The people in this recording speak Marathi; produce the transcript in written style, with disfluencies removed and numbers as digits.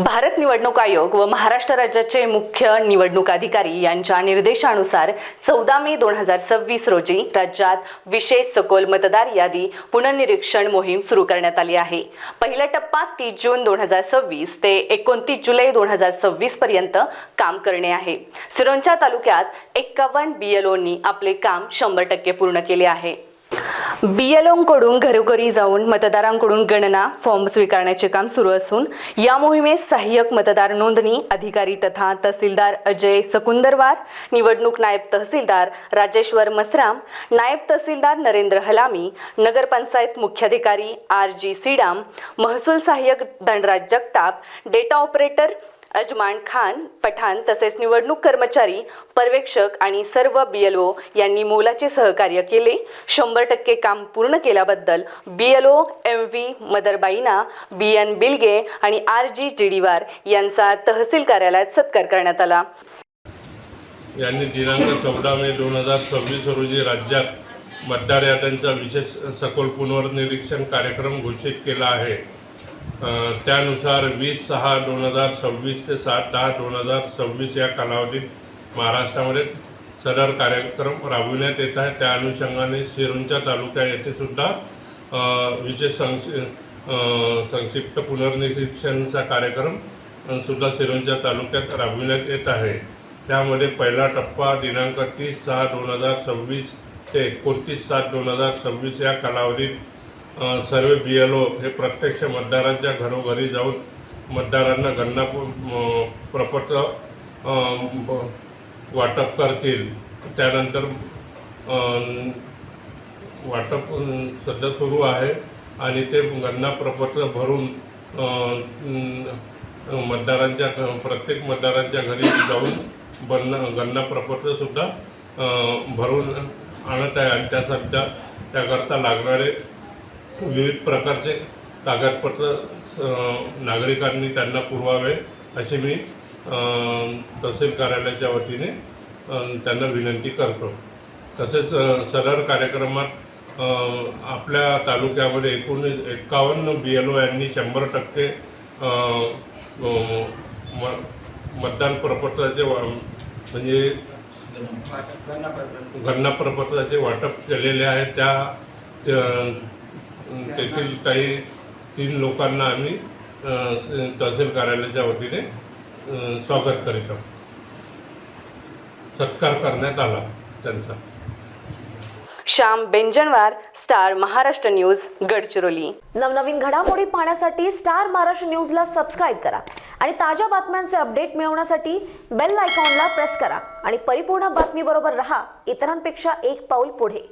भारत निवडणूक आयोग व महाराष्ट्र राज्याचे मुख्य निवडणूक अधिकारी यांच्या निर्देशानुसार 14 मे 2026 रोजी राज्यात विशेष सखोल मतदार यादी पुनर्निरीक्षण मोहीम सुरू करण्यात आली आहे। पहिला टप्पा 30 जून 2026 ते 29 जुलै 2026 पर्यंत काम करणे आहे। सिरोंचा तालुक्यात 51 BLOंनी आपले काम 100% पूर्ण केले आहे। BLOंकडून घरोघरी जाऊन मतदारांकडून गणना फॉर्म स्वीकारण्याचे काम सुरू असून या मोहिमेत सहाय्यक मतदार नोंदणी अधिकारी तथा तहसीलदार अजय सकुंदरवार, निवडणूक नायब तहसीलदार राजेश्वर मसराम, नायब तहसीलदार नरेंद्र हलामी, नगरपंचायत मुख्याधिकारी RG सीडाम, महसूल सहाय्यक धनराज जगताप, डेटा ऑपरेटर अजमान खान पठाण तसेच निवडणूक कर्मचारी पर्यवेक्षक आणि सर्व BLO यांनी मोलाचे सहकार्य केले। 100% काम पूर्ण केल्याबद्दल BLO MV मदरबाईना, BN बिलगे आणि RG जिडीवार यांचा तहसील कार्यालयात सत्कार करण्यात आला। यांनी दिनांक 14 मे 2026 रोजी राज्यात मतदार याद्यांचा विशेष सखोल पुनर्निरीक्षण कार्यक्रम घोषित केला आहे। त्यानुसार 20/6/2026 ते 7/10/2026 या कालावधीत महाराष्ट्रामध्ये सदर कार्यक्रम राबविण्यात येत आहे। त्या अनुषंगाने सिरोंचा तालुका येथे सुद्धा विशेष संक्षिप्त पुनर्निरीक्षणाचा कार्यक्रम सुद्धा सिरोंचा तालुक्यात राबविण्यात येत आहे। त्यामध्ये पहिला टप्पा दिनांक 30/6/2026 ते 29/7/2026 या कालावधीत सर्व BLO हे प्रत्यक्ष मतदारांच्या घरोघरी जाऊन मतदारांना गणना प्रपत्र वाटप करतील। त्यानंतर वाटप सध्या सुरू आहे आणि ते गणना प्रपत्र भरून प्रत्येक मतदारांच्या घरी जाऊन गणना प्रपत्रसुद्धा भरून आणत आहे आणि त्याकरता लागणारे विविध प्रकारचे कागदपत्र नागरिकांनी त्यांना पुरवावे अशी मी तहसील कार्यालयाच्या वतीने त्यांना विनंती करतो। तसेच सदर कार्यक्रमात आपल्या तालुक्यामध्ये एकूण 51 BLO यांनी 100% मतदान प्रपत्राचे म्हणजे गणना प्रपत्राचे वाटप केलेले आहे। तेथील काही 3 लोकांना आम्ही तहसील कार्यालयाच्या वतीने स्वागत करीत आहोत, सत्कार करण्यात आला त्यांचा। Shyam Benjanwar, Star Maharashtra News, Gadchiroli. नवनवीन घडामोडी पाहण्यासाठी स्टार महाराष्ट्र न्यूजला सबस्क्राईब करा आणि ताज्या बातम्यांचे अपडेट मिळवण्यासाठी बेल आयकॉनला प्रेस करा आणि परिपूर्ण बातमीबरोबर रहा, इतरांपेक्षा एक पाऊल पुढे।